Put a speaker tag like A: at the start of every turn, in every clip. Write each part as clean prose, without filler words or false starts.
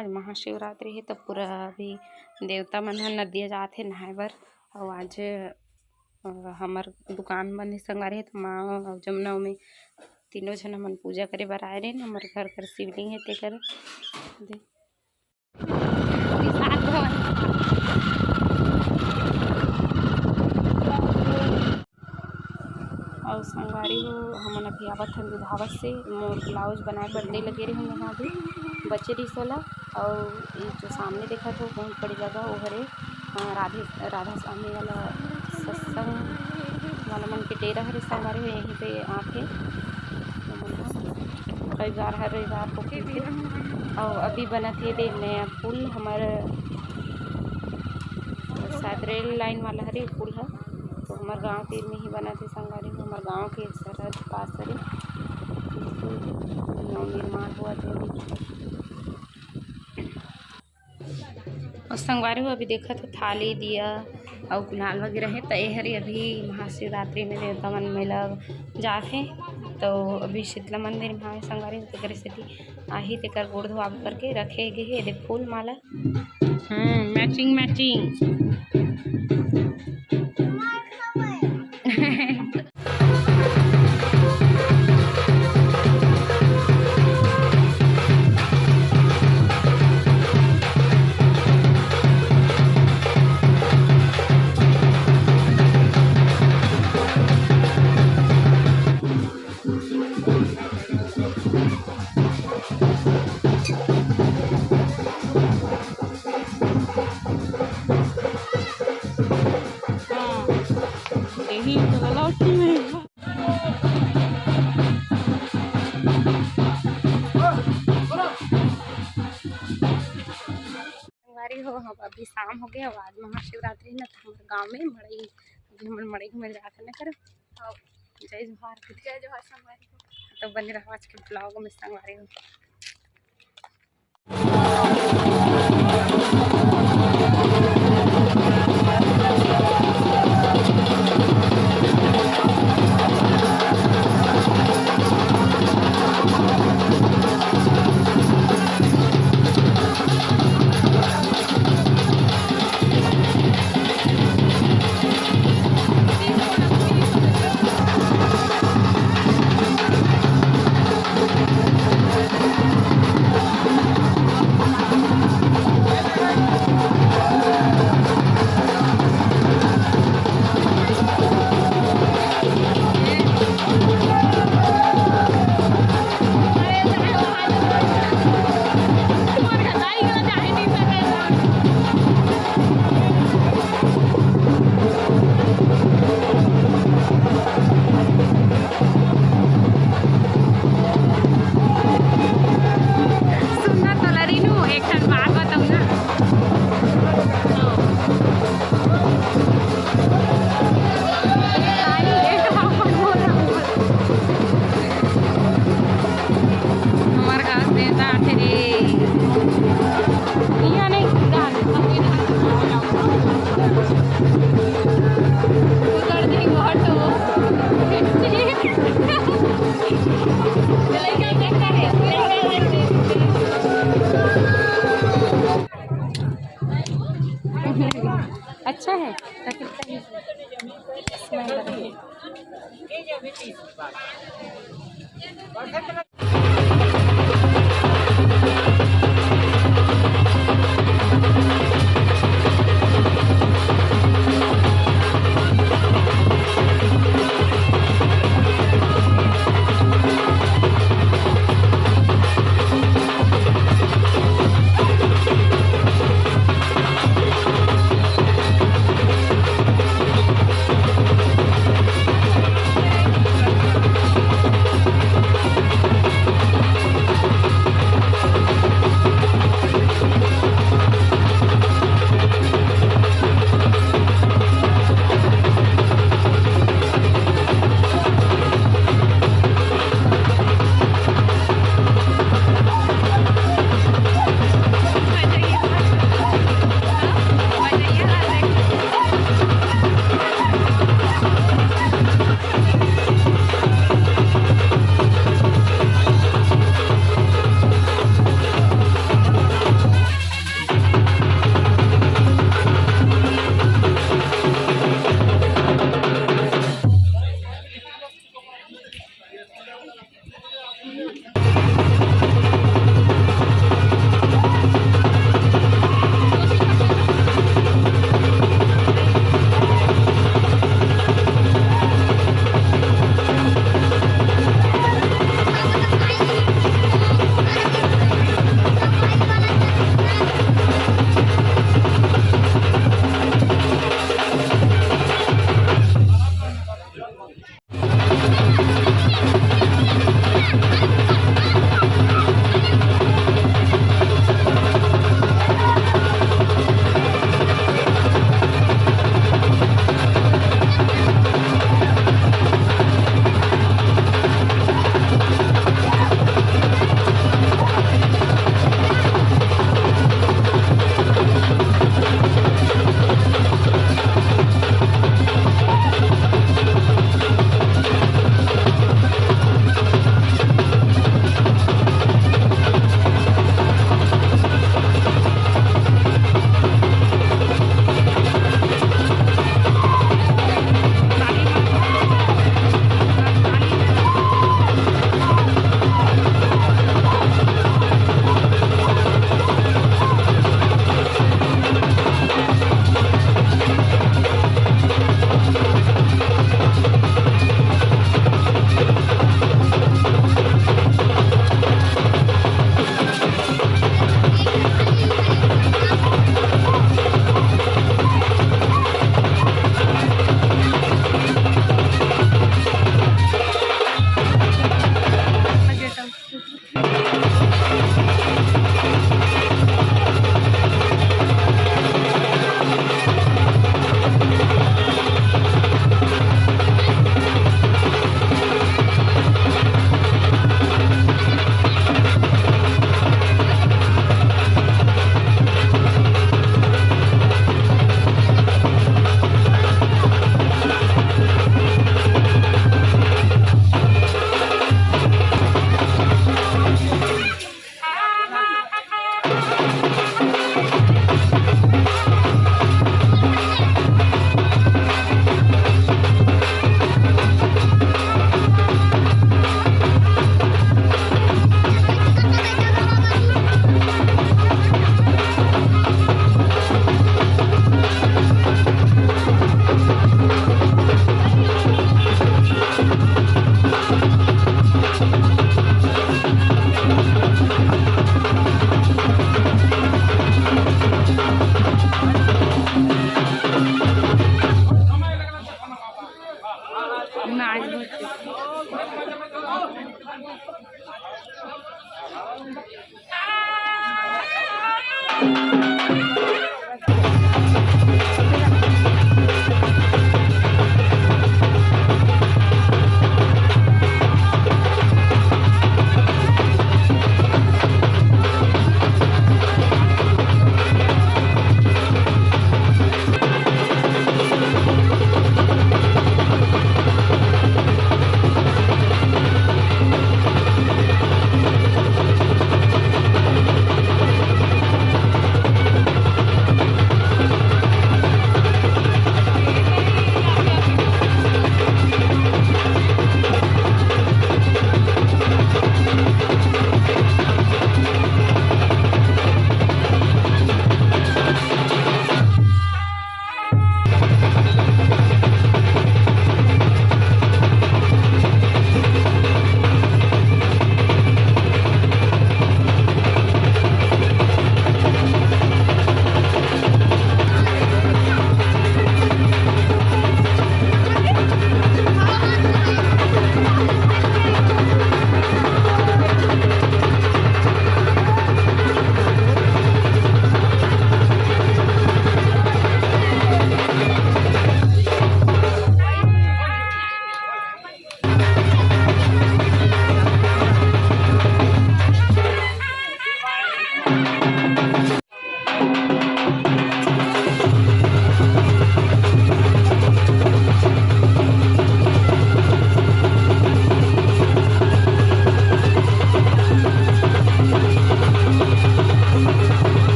A: आज महाशिवरात्रि है तो पूरा अभी देवता मन ह नदिया जाथे नहाए बर। और आज हमर दुकान बंद है संगवारी है तो माँ और जमुना में तीनों झन हमन पूजा करे बर आए रहे। हमर घर कर शिवलिंग है तेकर और संगवारी हो हमन अभी आवत हन विधावत से मोर ब्लाउज बनाए बर दे लगे रहे हम अभी बचे रही सोला। और ये जो सामने देखा तो बहुत बड़ी जगह वो हरे राधा स्वामी वाला सत्संग वाला मन के डेरा हरे संगवारी हो। यहीं पे आके रविवार को और अभी बना थे दे नया पुल हमारे शायद रेल लाइन वाला हरे पुल है तो हमारे गांव तीर में ही बना थे संगवारी में। हमारे गांव के सरहद पास हरे निर्माण हुआ थे। और संगवारी हो अभी देखा तो थाली दिया और गुलाल वगैरह है तो ये हरी अभी महाशिवरात्रि में देवता मन मेला जाते तो अभी शीतला मंदिर में संगवारी तेकर सेती आही तेकर गोड़ धोआ करके रखे गए हे फूल माला मैचिंग हो। हम अभी शाम हो गया आज महाशिवरात्रि न तो हमारे गाँव में मड़ई अभी हम मड़ई घूमे जाते न कर। जय जोहार संगवारी हो तो बने रहो आज के ब्लॉग में संगवारी हो। अच्छा है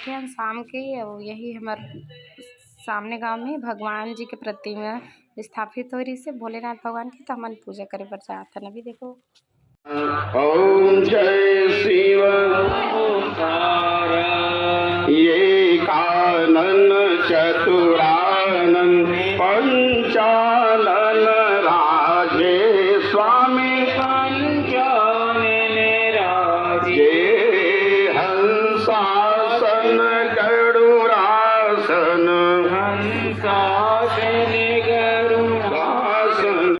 A: बैठे हैं शाम के, और यही हमारे सामने गांव में भगवान जी के प्रतिमा स्थापित हो रही से भोलेनाथ भगवान की, तो हमन पूजा करे पर जात हन। अभी देखो
B: ओम जय शिव ये कानन चतुरानन पंचा